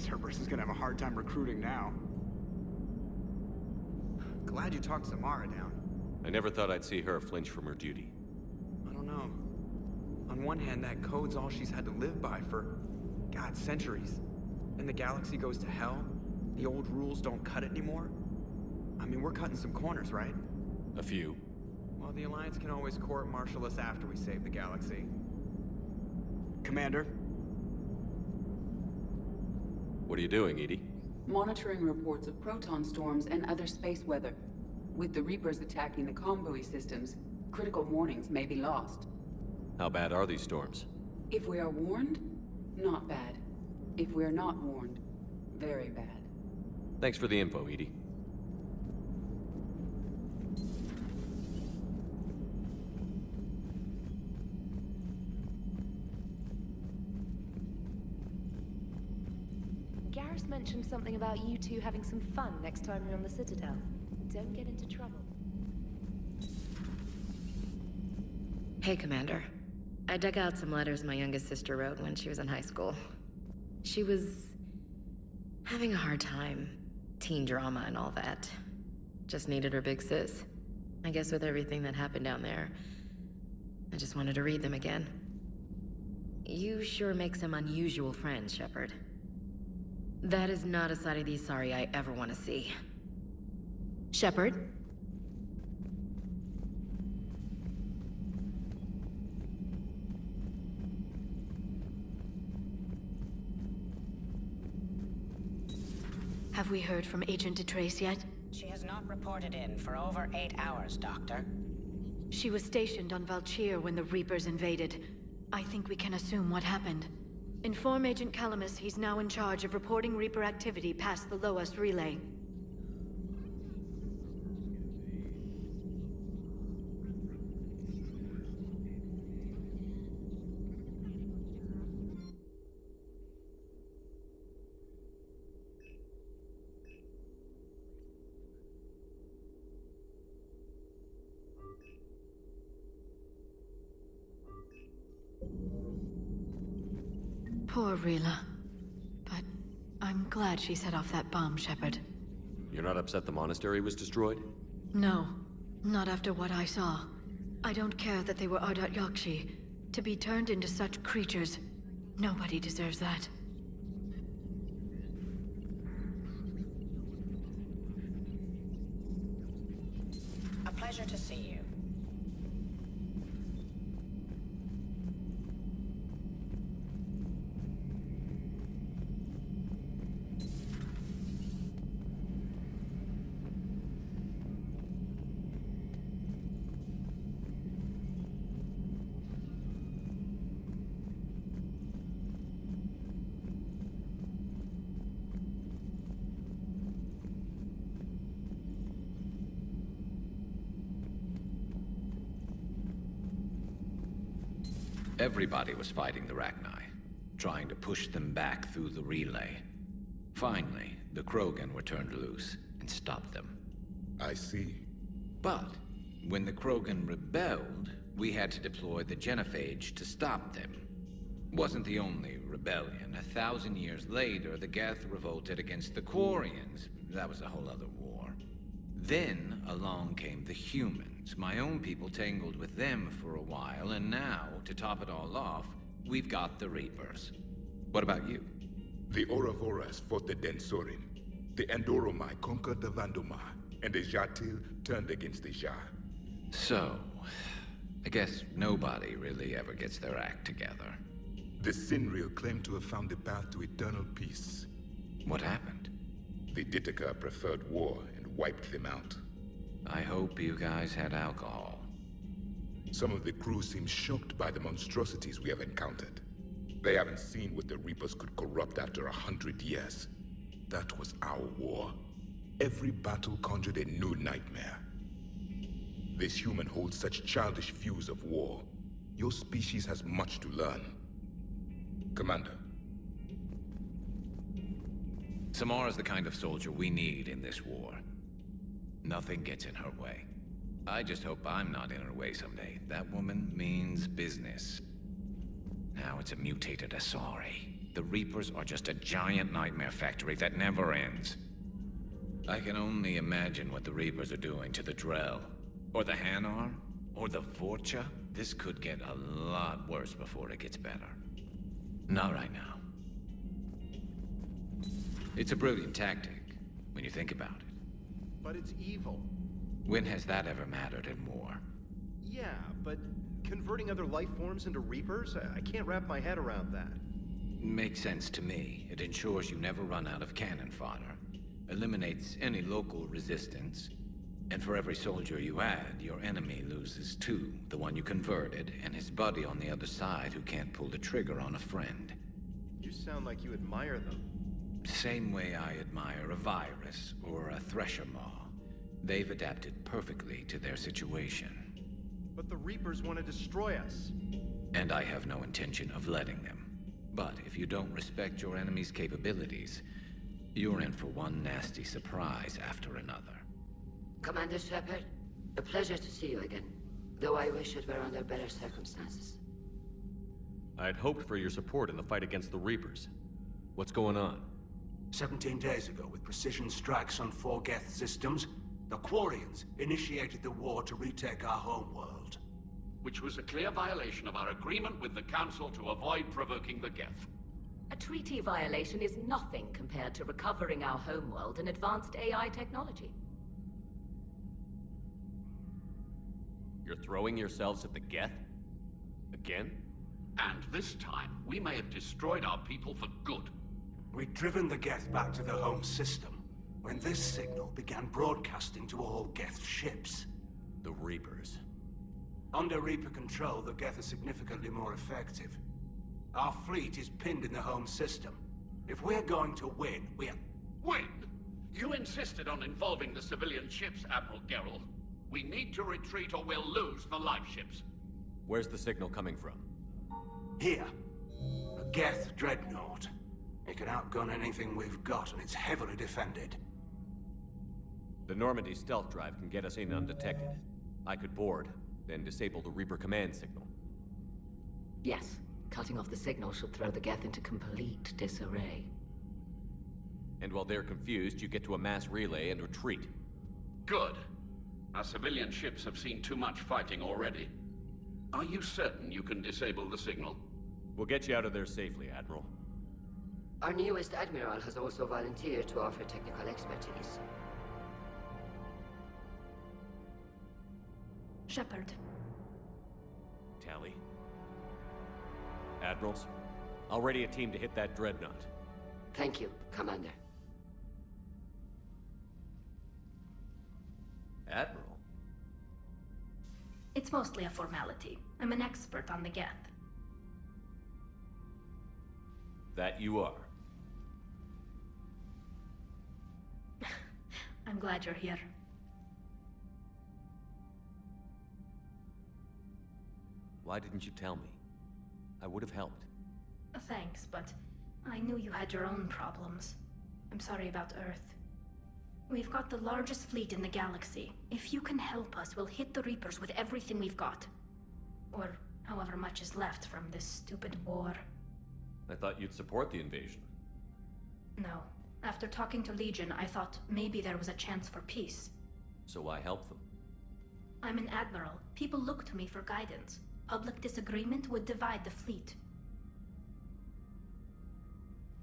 Cerberus is gonna have a hard time recruiting now. Glad you talked CMRRA down. I never thought I'd see her flinch from her duty. I don't know. On one hand, that code's all she's had to live by for, God, centuries. And the galaxy goes to hell. The old rules don't cut it anymore. I mean, we're cutting some corners, right? A few. Well, the Alliance can always court-martial us after we save the galaxy. Commander? What are you doing, Edie? Monitoring reports of proton storms and other space weather. With the Reapers attacking the comm buoy systems, critical warnings may be lost. How bad are these storms? If we are warned, not bad. If we are not warned, very bad. Thanks for the info, Edie. Garrus mentioned something about you two having some fun next time you're on the Citadel. Don't get into trouble. Hey, Commander. I dug out some letters my youngest sister wrote when she was in high school. She was having a hard time. Teen drama and all that. Just needed her big sis. I guess with everything that happened down there, I just wanted to read them again. You sure make some unusual friends, Shepard. That is not a side of the Asari I ever want to see. Shepard? Have we heard from Agent DeTrace yet? She has not reported in for over 8 hours, Doctor. She was stationed on Valchir when the Reapers invaded. I think we can assume what happened. Inform Agent Calamus he's now in charge of reporting Reaper activity past the Loas relay. Poor Rila. But I'm glad she set off that bomb, Shepard. You're not upset the monastery was destroyed? No, not after what I saw. I don't care that they were Ardat Yakshi. To be turned into such creatures, nobody deserves that. A pleasure to see you. Everybody was fighting the Rachni, trying to push them back through the relay. Finally, the Krogan were turned loose and stopped them. I see. But when the Krogan rebelled, we had to deploy the genophage to stop them. Wasn't the only rebellion. 1,000 years later, the Geth revolted against the Quarians. That was a whole other war. Then along came the humans. My own people tangled with them for a while, and now, to top it all off, we've got the Reapers. What about you? The Ouroboros fought the Densorin. The Andoromai conquered the Vandoma, and the Jatil turned against the Jah. So, I guess nobody really ever gets their act together. The Sinreal claimed to have found the path to eternal peace. What happened? The Ditaka preferred war and wiped them out. I hope you guys had alcohol. Some of the crew seem shocked by the monstrosities we have encountered. They haven't seen what the Reapers could corrupt after 100 years. That was our war. Every battle conjured a new nightmare. This human holds such childish views of war. Your species has much to learn. Commander. CMRRA's the kind of soldier we need in this war. Nothing gets in her way. I just hope I'm not in her way someday. That woman means business. Now it's a mutated Asari. The Reapers are just a giant nightmare factory that never ends. I can only imagine what the Reapers are doing to the Drell, or the Hanar, or the Vorcha. This could get a lot worse before it gets better. Not right now. It's a brilliant tactic, when you think about it. But it's evil. When has that ever mattered in war? Yeah, but converting other life forms into Reapers? I can't wrap my head around that. Makes sense to me. It ensures you never run out of cannon fodder, eliminates any local resistance, and for every soldier you add, your enemy loses two, the one you converted, and his buddy on the other side who can't pull the trigger on a friend. You sound like you admire them. Same way I admire a virus or a thresher maw. They've adapted perfectly to their situation. But the Reapers want to destroy us. And I have no intention of letting them. But if you don't respect your enemy's capabilities, you're in for one nasty surprise after another. Commander Shepard, a pleasure to see you again. Though I wish it were under better circumstances. I'd hoped for your support in the fight against the Reapers. What's going on? 17 days ago, with precision strikes on 4 Geth systems, the Quarians initiated the war to retake our homeworld. Which was a clear violation of our agreement with the Council to avoid provoking the Geth. A treaty violation is nothing compared to recovering our homeworld and advanced AI technology. You're throwing yourselves at the Geth? Again? And this time, we may have destroyed our people for good. We'd driven the Geth back to the home system, when this signal began broadcasting to all Geth ships. The Reapers. Under Reaper control, the Geth are significantly more effective. Our fleet is pinned in the home system. If we're going to win, Win? You insisted on involving the civilian ships, Admiral Gerrel. We need to retreat or we'll lose the live ships. Where's the signal coming from? Here. A Geth Dreadnought. It can outgun anything we've got, and it's heavily defended. The Normandy stealth drive can get us in undetected. I could board, then disable the Reaper command signal. Yes, cutting off the signal should throw the Geth into complete disarray. And while they're confused, you get to a mass relay and retreat. Good. Our civilian ships have seen too much fighting already. Are you certain you can disable the signal? We'll get you out of there safely, Admiral. Our newest Admiral has also volunteered to offer technical expertise. Shepard. Tally. Admirals, I'll ready a team to hit that Dreadnought. Thank you, Commander. Admiral? It's mostly a formality. I'm an expert on the Geth. That you are. I'm glad you're here. Why didn't you tell me? I would have helped. Thanks, but I knew you had your own problems. I'm sorry about Earth. We've got the largest fleet in the galaxy. If you can help us, we'll hit the Reapers with everything we've got. Or however much is left from this stupid war. I thought you'd support the invasion. No. After talking to Legion, I thought maybe there was a chance for peace. So why help them? I'm an admiral. People look to me for guidance. Public disagreement would divide the fleet.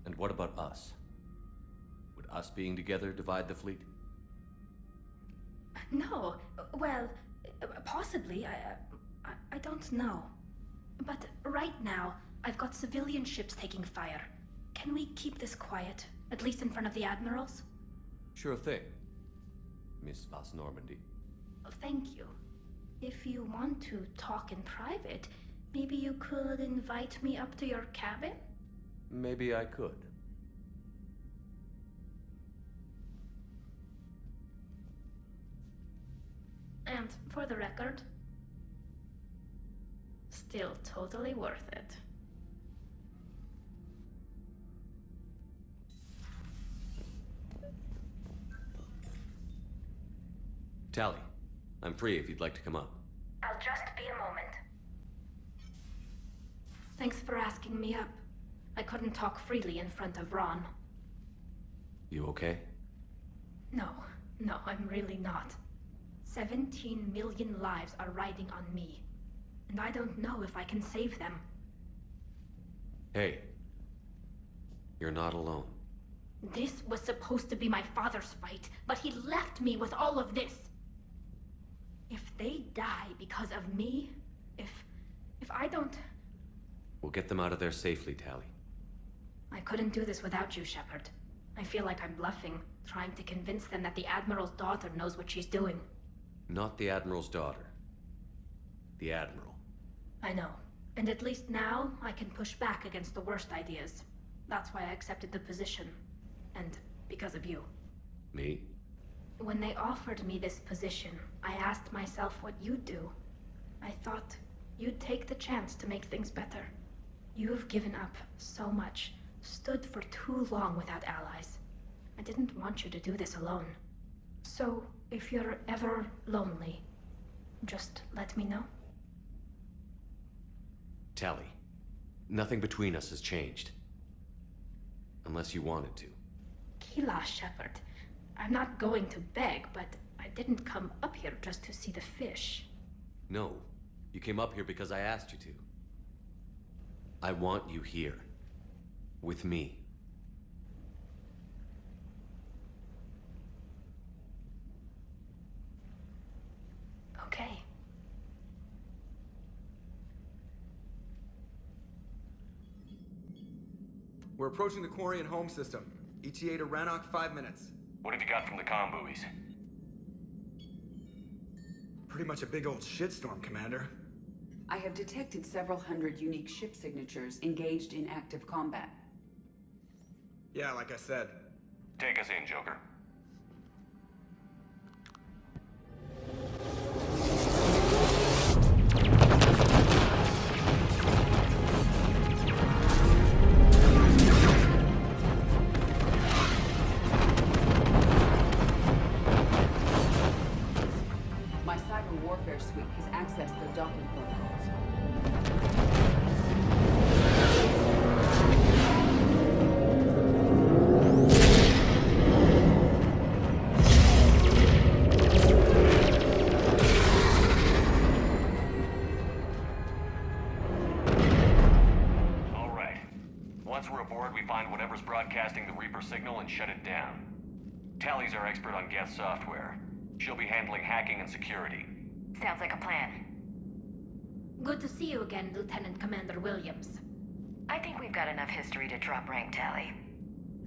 And what about us? Would us being together divide the fleet? No. Well, possibly. I don't know. But right now, I've got civilian ships taking fire. Can we keep this quiet? At least in front of the admirals? Sure thing, Miss Vas Normandy. Thank you. If you want to talk in private, maybe you could invite me up to your cabin? Maybe I could. And for the record, still totally worth it. Tally, I'm free if you'd like to come up. I'll just be a moment. Thanks for asking me up. I couldn't talk freely in front of Ron. You okay? No, I'm really not. 17 million lives are riding on me, and I don't know if I can save them. Hey. You're not alone. This was supposed to be my father's fight, but he left me with all of this. If they die because of me, if I don't... We'll get them out of there safely, Tali. I couldn't do this without you, Shepard. I feel like I'm bluffing, trying to convince them that the Admiral's daughter knows what she's doing. Not the Admiral's daughter. The Admiral. I know. And at least now, I can push back against the worst ideas. That's why I accepted the position. And because of you. Me? When they offered me this position, I asked myself what you'd do. I thought you'd take the chance to make things better. You've given up so much, stood for too long without allies. I didn't want you to do this alone. So, if you're ever lonely, just let me know. Tali, nothing between us has changed. Unless you wanted to. Kila, Shepard. I'm not going to beg, but I didn't come up here just to see the fish. No, you came up here because I asked you to. I want you here. With me. Okay. We're approaching the Quarian home system. ETA to Rannoch, 5 minutes. What have you got from the comm buoys? Pretty much a big old shitstorm, Commander. I have detected several hundred unique ship signatures engaged in active combat. Yeah, like I said. Take us in, Joker. My cyber warfare suite has accessed the docking protocols. Once we're aboard, we find whatever's broadcasting the Reaper signal and shut it down. Tali's our expert on Geth software. She'll be handling hacking and security. Sounds like a plan. Good to see you again, Lieutenant Commander Williams. I think we've got enough history to drop rank, Tali.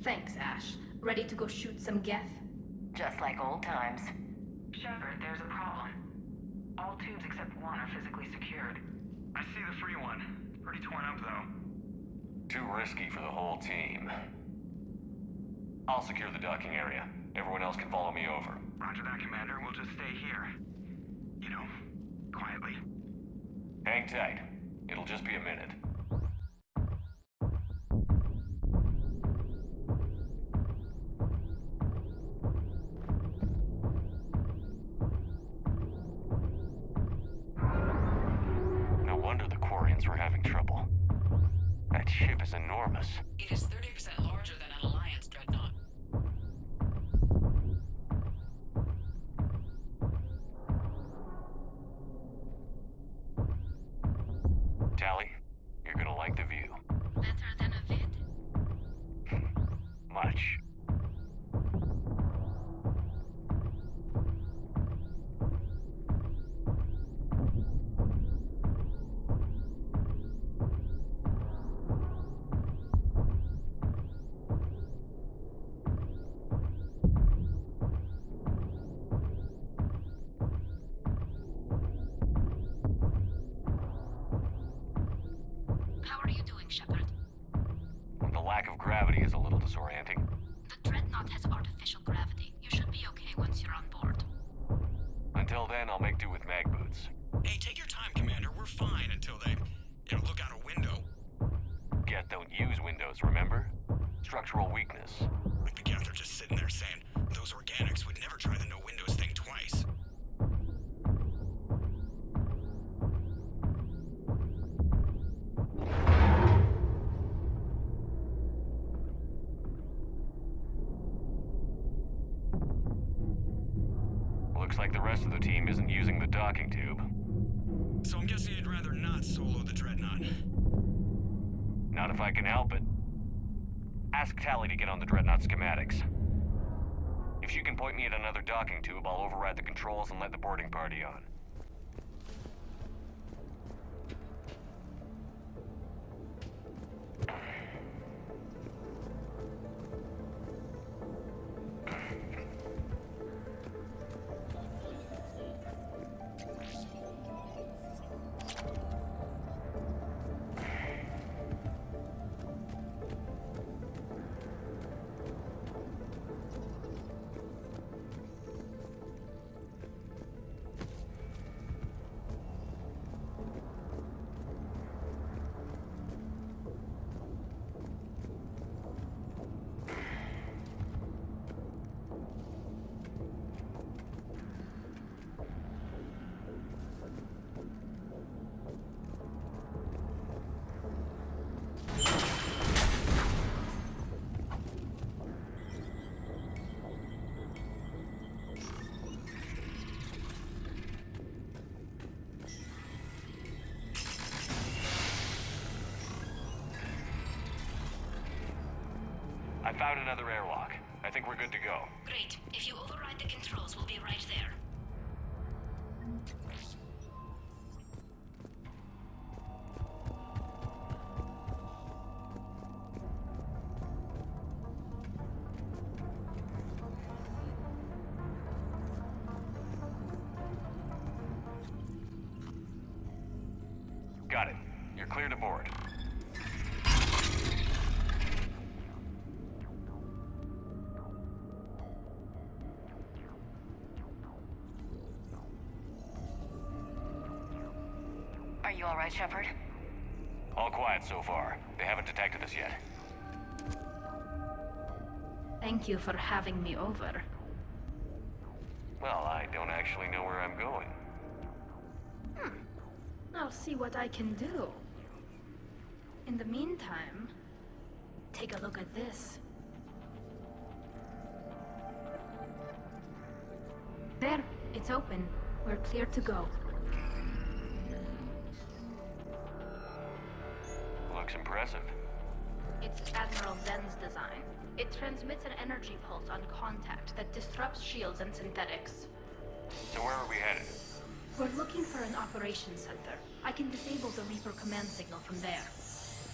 Thanks, Ash. Ready to go shoot some Geth? Just like old times. Shepard, there's a problem. All tubes except one are physically secured. I see the free one. It's pretty torn up, though. Too risky for the whole team. I'll secure the docking area. Everyone else can follow me over. Roger that, Commander. We'll just stay here. You know, quietly. Hang tight. It'll just be a minute. No wonder the Quarians were having trouble. That ship is enormous. It is 30% larger than an Alliance Dreadnought. Tali, you're gonna like the view. Better than a vid? Much. How are you doing, Shepard? The lack of gravity is a little disorienting. The Dreadnought has artificial gravity. You should be okay once you're on board. Until then, I'll make do with mag boots. Hey, take your time, Commander. We're fine until they, look out a window. Geth don't use windows, remember? Structural weakness. Like the Geth are just sitting there saying, those organics would never try the no windows thing twice. Looks like the rest of the team isn't using the docking tube. So I'm guessing you'd rather not solo the Dreadnought. Not if I can help it. Ask Tally to get on the Dreadnought schematics. If she can point me at another docking tube, I'll override the controls and let the boarding party on. I found another airlock. I think we're good to go. Great. If you override the controls, we'll be right there. Got it. You're clear to board. Are you all right, Shepard? All quiet so far. They haven't detected us yet. Thank you for having me over. Well, I don't actually know where I'm going. I'll see what I can do. In the meantime, take a look at this. There, it's open. We're clear to go. Looks impressive. It's Admiral Zen's design. It transmits an energy pulse on contact that disrupts shields and synthetics. So where are we headed? We're looking for an operations center. I can disable the Reaper command signal from there.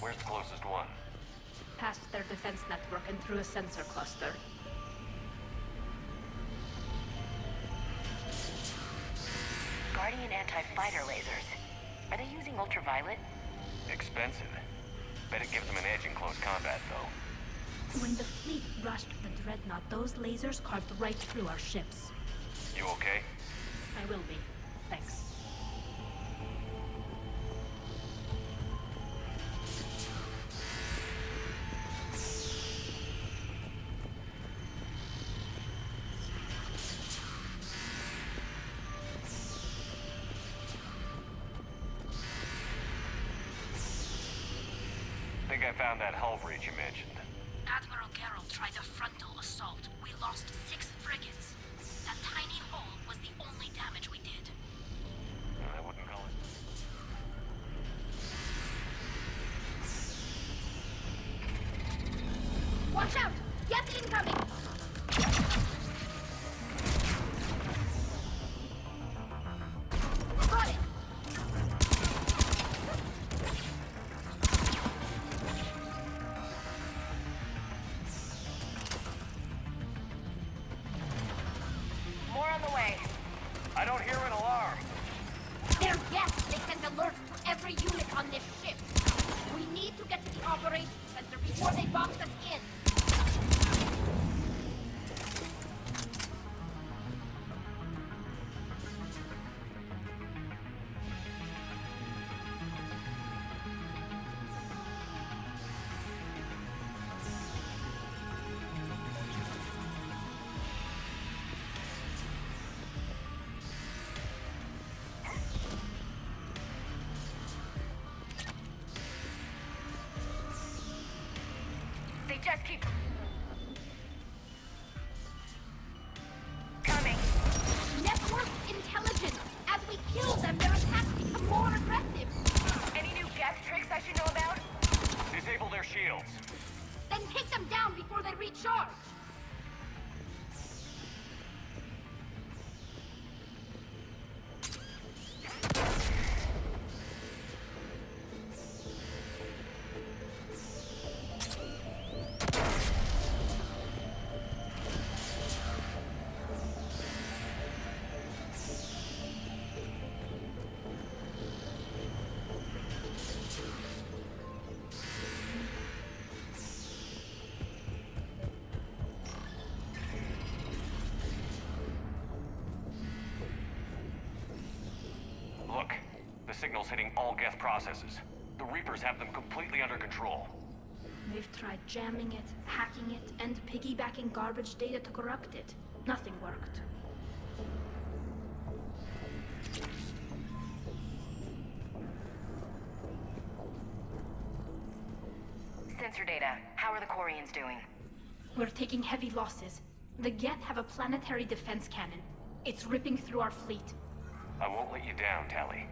Where's the closest one? Past their defense network and through a sensor cluster. Guardian anti-fighter lasers. Are they using ultraviolet? Expensive. Bet it gives them an edge in close combat, though. When the fleet rushed the Dreadnought, those lasers carved right through our ships. You okay? I will be. Thanks. I think I found that hull breach you mentioned. Admiral Geralt tried a frontal assault. We lost 6 frigates. That tiny hole was the only damage we did. I wouldn't call it. Watch out! Geth incoming! Got it! More on the way. I don't hear an alarm. They're Geth! They send alerts to every unit on this ship. We need to get to the operations center before they box us in. They just keep coming. Never charge! Look, the signal's hitting all Geth processes. The Reapers have them completely under control. They've tried jamming it, hacking it, and piggybacking garbage data to corrupt it. Nothing worked. Sensor data. How are the Quarians doing? We're taking heavy losses. The Geth have a planetary defense cannon. It's ripping through our fleet. I won't let you down, Tali.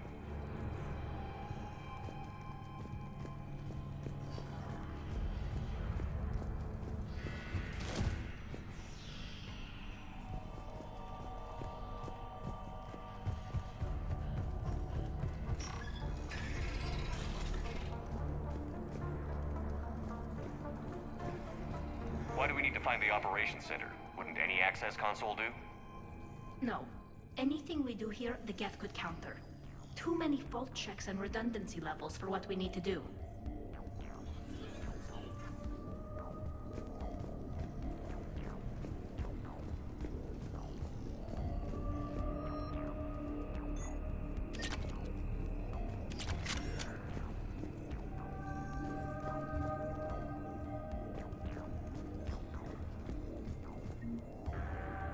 Why do we need to find the operations center? Wouldn't any access console do? No. Anything we do here, the Geth could counter. Too many fault checks and redundancy levels for what we need to do.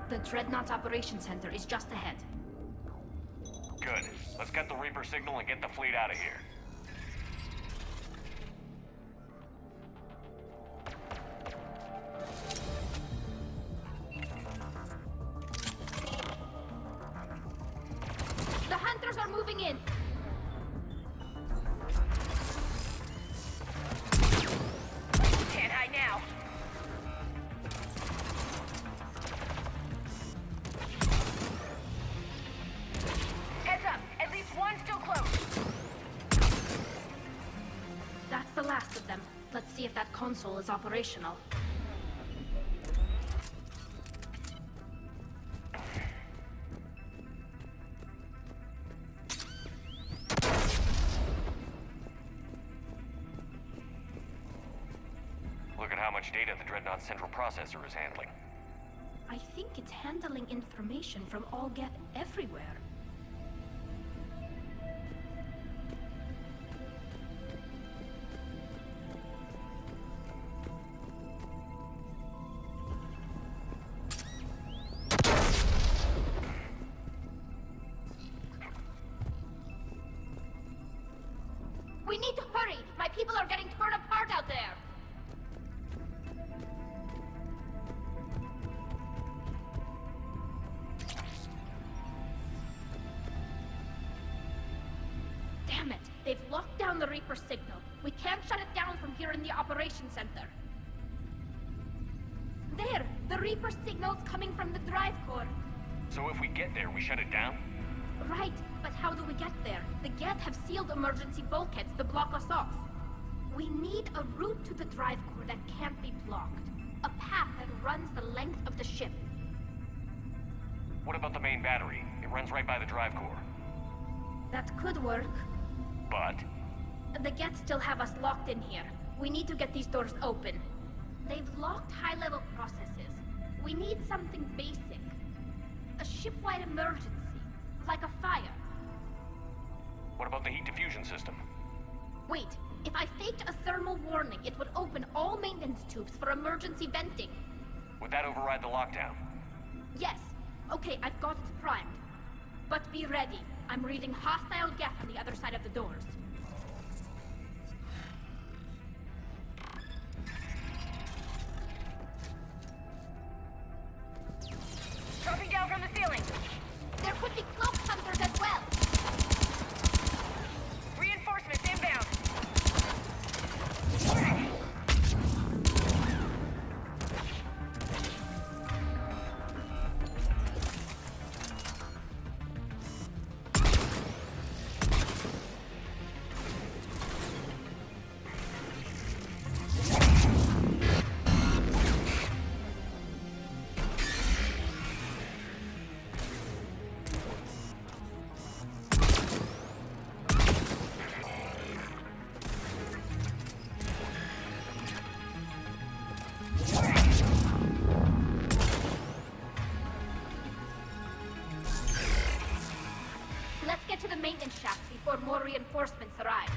The Dreadnought Operations Center is just ahead. Good. Let's get the Reaper signal and get the fleet out of here. The hunters are moving in! Can't hide now. Heads up! At least one's still close. That's the last of them. Let's see if that console is operational. Look at how much data the Dreadnought central processor is handling. I think it's handling information from all Geth everywhere. We need to hurry! My people are getting torn apart out there! Damn it! They've locked down the Reaper signal. We can't shut it down from here in the operations center. There! The Reaper signal's coming from the drive core. So if we get there, we shut it down? Right, but how do we get there? The Geth have sealed emergency bulkheads to block us off. We need a route to the drive core that can't be blocked. A path that runs the length of the ship. What about the main battery? It runs right by the drive core. That could work. But? The Geth still have us locked in here. We need to get these doors open. They've locked high-level processes. We need something basic. A ship-wide emergency. Like a fire. What about the heat diffusion system? Wait, if I faked a thermal warning, it would open all maintenance tubes for emergency venting. Would that override the lockdown? Yes. Okay, I've got it primed. But be ready. I'm reading hostile Geth on the other side of the doors. Dropping down from the ceiling. There could be cloak hunters as well. Reinforcements inbound. maintenance shaft before more reinforcements arrive.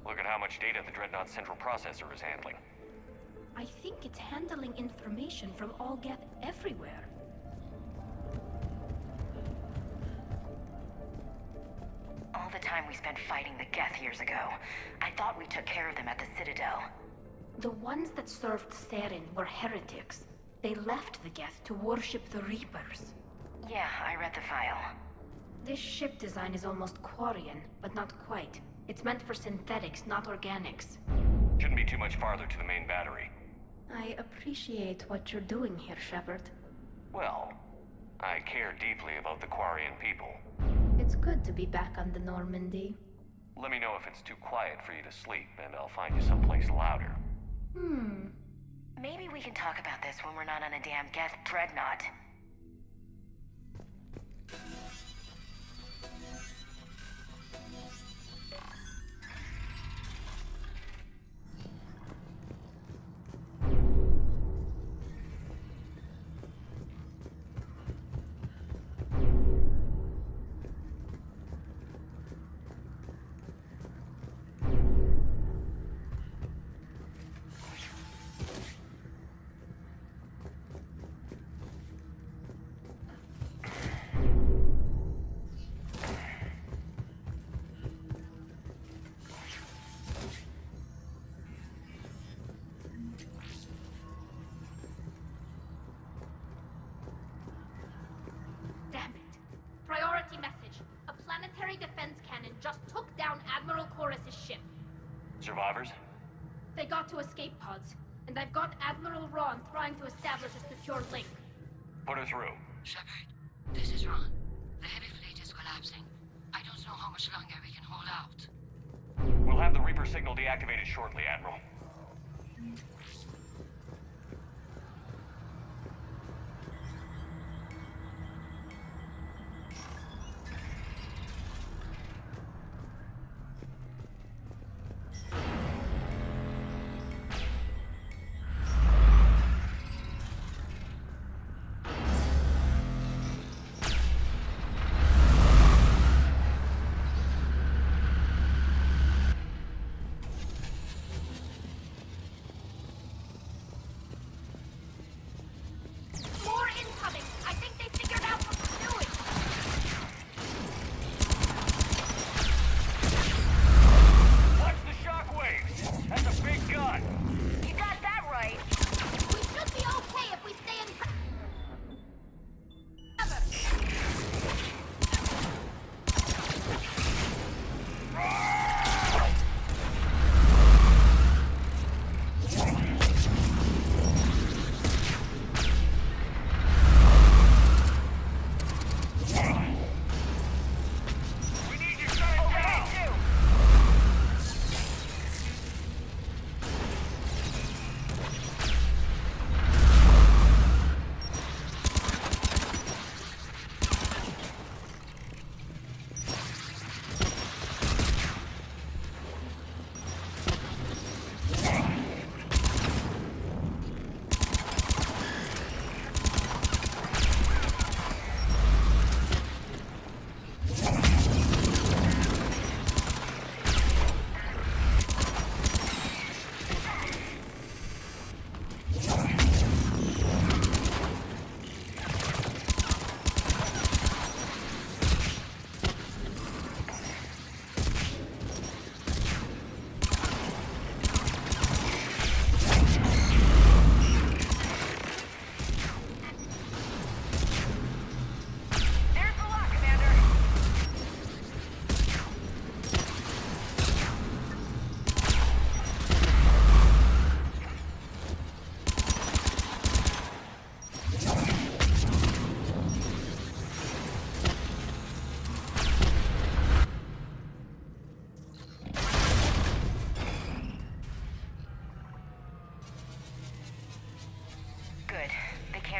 Look at how much data the Dreadnought central processor is handling. I think it's handling information from all Geth everywhere. All the time we spent fighting the Geth years ago, I thought we took care of them at the Citadel. The ones that served Therin were heretics. They left the Geth to worship the Reapers. Yeah, I read the file. This ship design is almost Quarian, but not quite. It's meant for synthetics, not organics. Shouldn't be too much farther to the main battery. I appreciate what you're doing here, Shepard. Well, I care deeply about the Quarian people. It's good to be back on the Normandy. Let me know if it's too quiet for you to sleep, and I'll find you someplace louder. Maybe we can talk about this when we're not on a damn Geth Dreadnought. Survivors? They got to escape pods, and I've got Admiral Ron trying to establish a secure link. Put her through. Shepard, this is Ron. The heavy fleet is collapsing. I don't know how much longer we can hold out. We'll have the Reaper signal deactivated shortly, Admiral.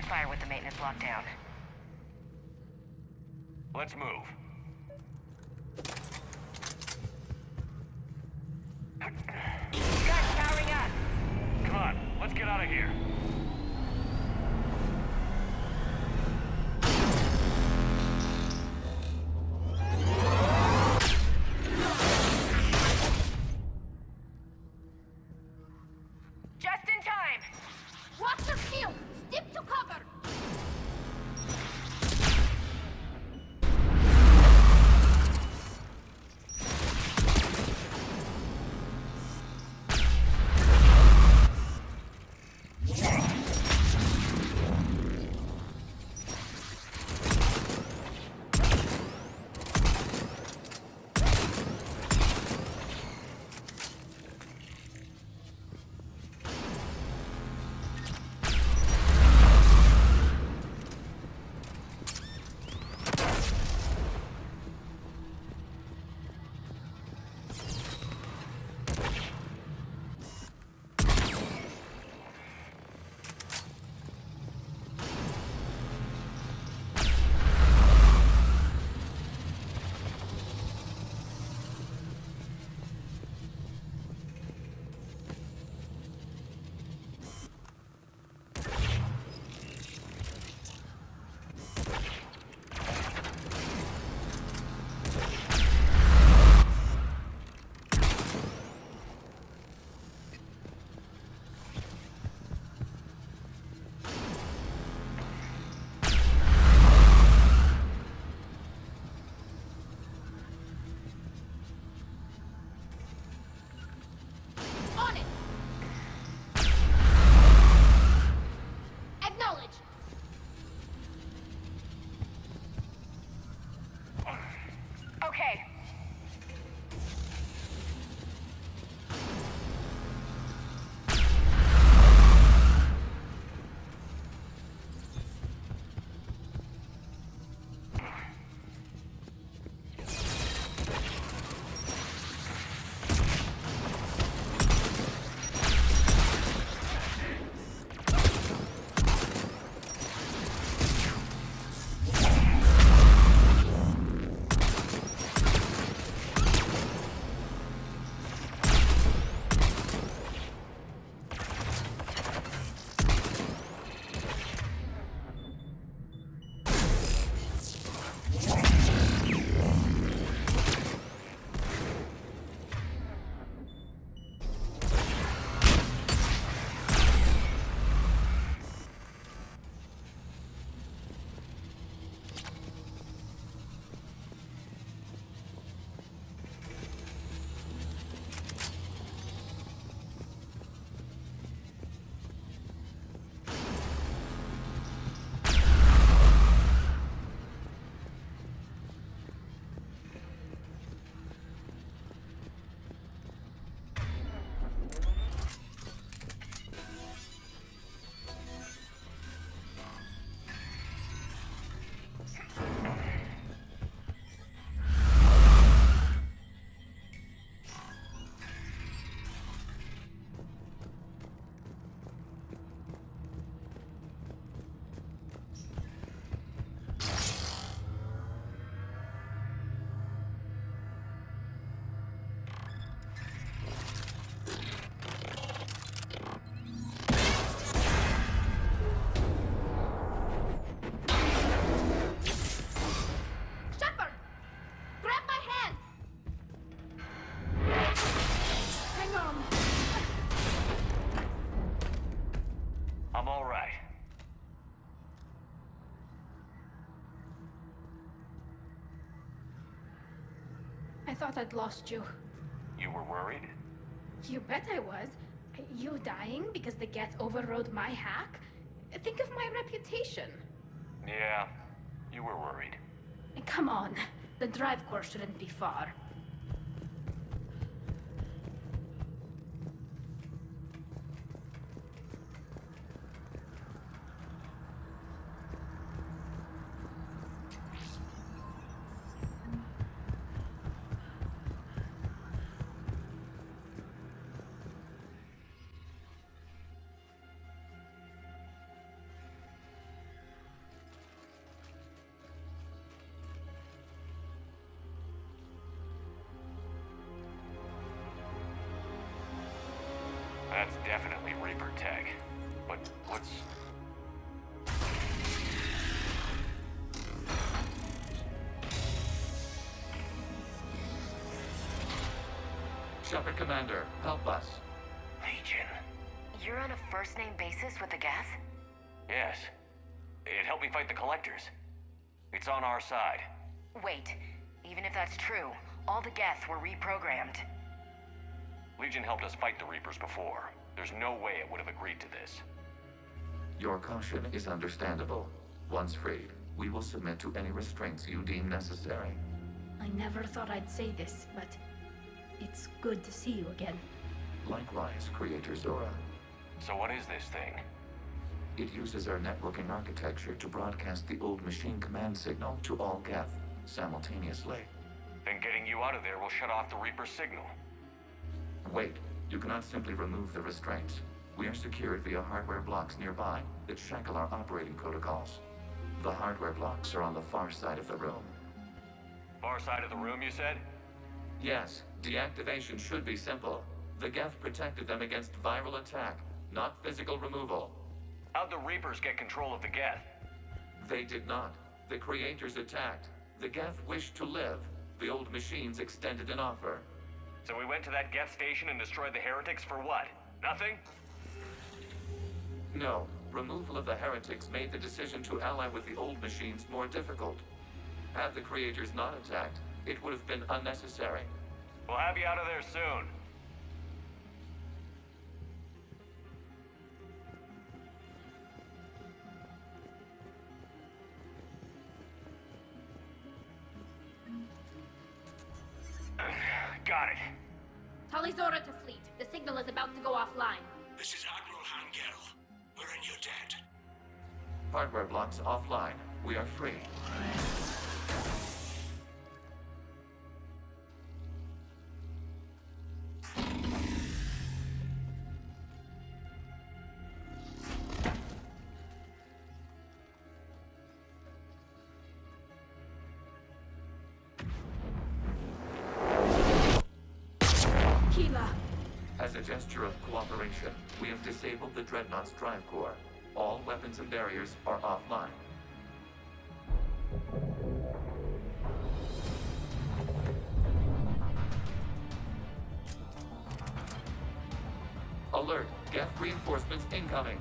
Fire with the maintenance lockdown. Let's move. Guys, powering up! Come on, let's get out of here. thought I'd lost you. You were worried? You bet I was. You dying because the Geth overrode my hack? Think of my reputation. Yeah, you were worried. Come on. The drive core shouldn't be far. That's definitely Reaper tech. But what's... Shepard Commander, help us. Legion. You're on a first-name basis with the Geth? Yes. It helped me fight the Collectors. It's on our side. Wait, even if that's true, all the Geth were reprogrammed. Legion helped us fight the Reapers before. There's no way it would have agreed to this. Your caution is understandable. Once freed, we will submit to any restraints you deem necessary. I never thought I'd say this, but it's good to see you again. Likewise, Creator Zora. So what is this thing? It uses our networking architecture to broadcast the old machine command signal to all Geth simultaneously. Then getting you out of there will shut off the Reaper signal. Wait, you cannot simply remove the restraints. We are secured via hardware blocks nearby that shackle our operating protocols. The hardware blocks are on the far side of the room. Far side of the room, you said? Yes, deactivation should be simple. The Geth protected them against viral attack, not physical removal. How'd the Reapers get control of the Geth? They did not. The Creators attacked. The Geth wished to live. The old machines extended an offer. So we went to that Geth station and destroyed the heretics for what? Nothing? No. Removal of the heretics made the decision to ally with the old machines more difficult. Had the Creators not attacked, it would have been unnecessary. We'll have you out of there soon. Got it. Zora to fleet. The signal is about to go offline. This is Admiral Hangel. We're in your debt. Hardware blocks offline. We are free. As a gesture of cooperation, we have disabled the Dreadnought's drive core. All weapons and barriers are offline. Alert! Geth reinforcements incoming!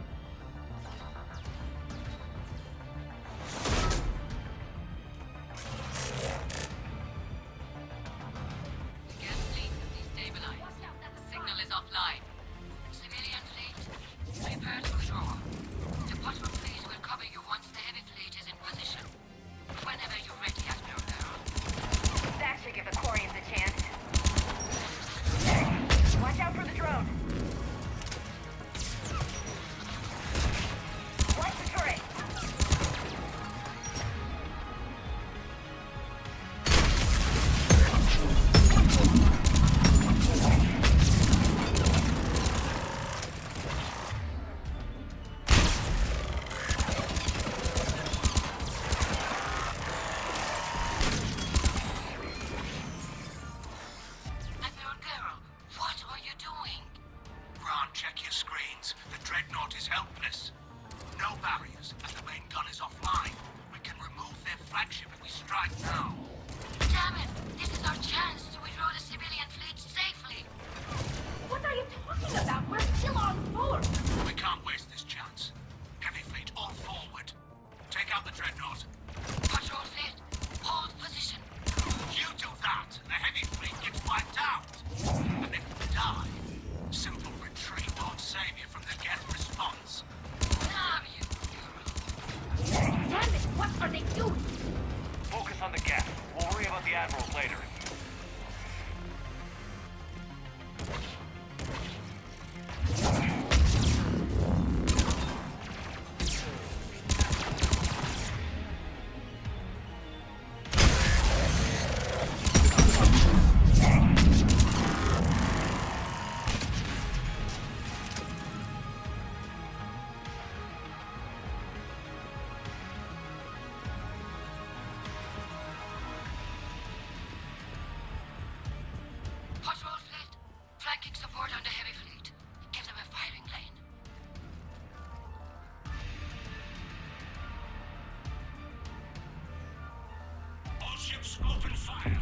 ships, open fire!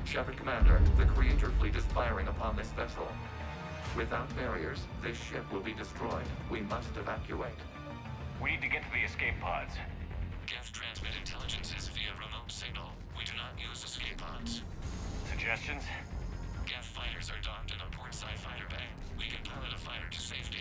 Shepard Commander, the Creator Fleet is firing upon this vessel. Without barriers, this ship will be destroyed. We must evacuate. We need to get to the escape pods. Geth transmit intelligences via remote signal. We do not use escape pods. Suggestions? Geth fighters are docked in a portside fighter bay. We can pilot a fighter to safety.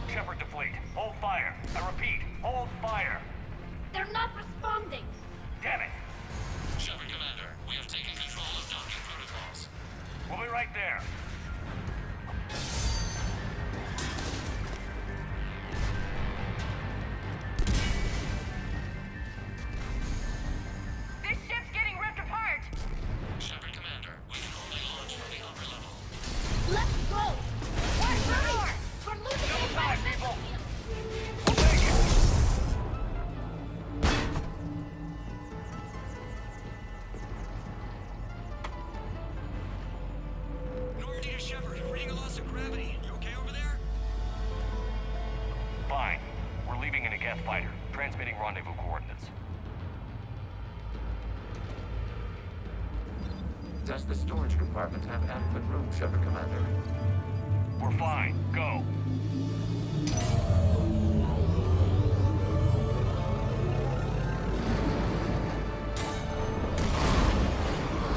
Shepard to fleet. Hold fire. I repeat, hold fire. They're not responding! Damn it! Shepard Commander, we have taken control of docking protocols. We'll be right there. This ship's getting ripped apart! Shepard Commander, we can only launch from the upper level. Let's go! Watch the door! We're losing No the time, environment! people! We'll take it! Normandy to Shepard, reading a loss of gravity. You okay over there? Fine. We're leaving in a Geth fighter, transmitting rendezvous coordinates. Does the storage compartment have adequate room, Shepard Commander? We're fine. Go.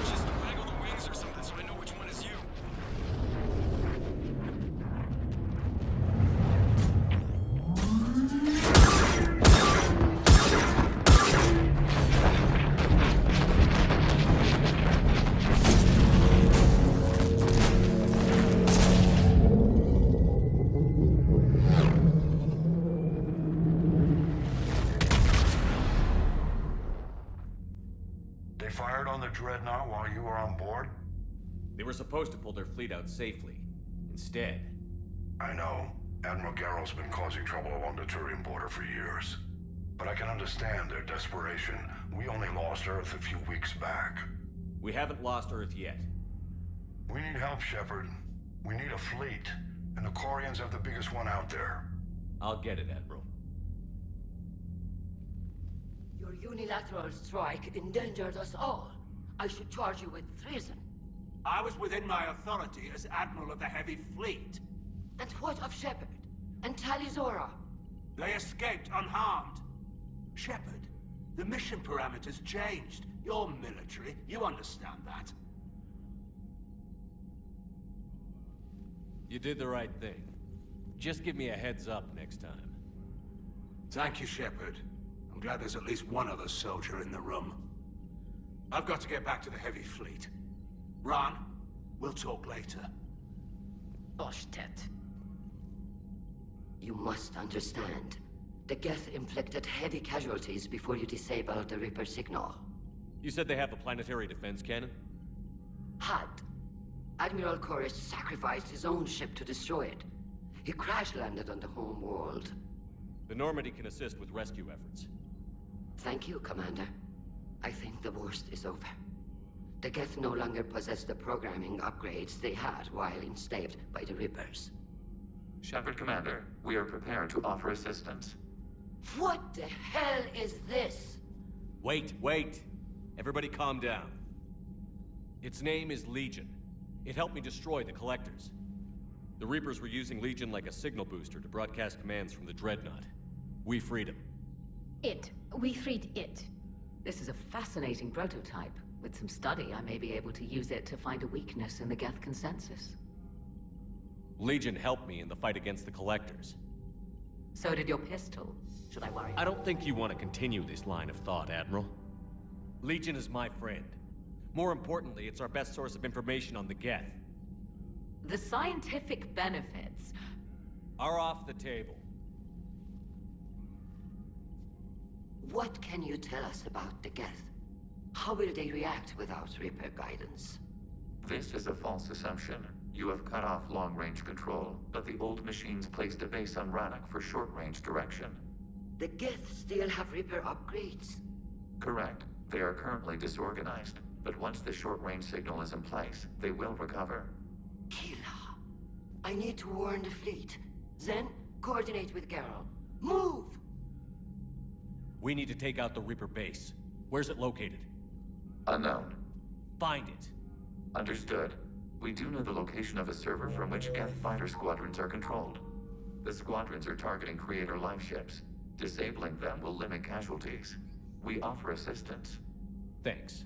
Just waggle the wings or something so I know which one is you. They fired on the Dreadnought while you were on board? They were supposed to pull their fleet out safely. Instead... I know. Admiral Garrow's been causing trouble along the Turian border for years. But I can understand their desperation. We only lost Earth a few weeks back. We haven't lost Earth yet. We need help, Shepard. We need a fleet. And the Quarians have the biggest one out there. I'll get it, Admiral. Your unilateral strike endangered us all. I should charge you with treason. I was within my authority as Admiral of the Heavy Fleet. And what of Shepard? And Talizora? They escaped unharmed. Shepard, the mission parameters changed. You're military. You understand that. You did the right thing. Just give me a heads up next time. Thank you, Shepard. I'm glad there's at least one other soldier in the room. I've got to get back to the Heavy Fleet. Ron, we'll talk later. Oshtet. You must understand. The Geth inflicted heavy casualties before you disabled the Reaper signal. You said they have a planetary defense cannon? Had. Admiral Koris sacrificed his own ship to destroy it. He crash-landed on the home world. The Normandy can assist with rescue efforts. Thank you, Commander. I think the worst is over. The Geth no longer possess the programming upgrades they had while enslaved by the Reapers. Shepard Commander, we are prepared to offer assistance. What the hell is this? Wait. Everybody calm down. Its name is Legion. It helped me destroy the Collectors. The Reapers were using Legion like a signal booster to broadcast commands from the Dreadnought. We freed him. We freed it. This is a fascinating prototype. With some study, I may be able to use it to find a weakness in the Geth consensus. Legion helped me in the fight against the Collectors. So did your pistol. Should I worry? I don't think you want to continue this line of thought, Admiral. Legion is my friend. More importantly, it's our best source of information on the Geth. The scientific benefits are off the table. What can you tell us about the Geth? How will they react without Reaper guidance? This is a false assumption. You have cut off long-range control, but the old machines placed a base on Rannoch for short-range direction. The Geth still have Reaper upgrades? Correct. They are currently disorganized, but once the short-range signal is in place, they will recover. Kila, I need to warn the fleet. Then, coordinate with Geralt. Move! We need to take out the Reaper base. Where's it located? Unknown. Find it. Understood. We do know the location of a server from which Geth fighter squadrons are controlled. The squadrons are targeting Creator life ships. Disabling them will limit casualties. We offer assistance. Thanks.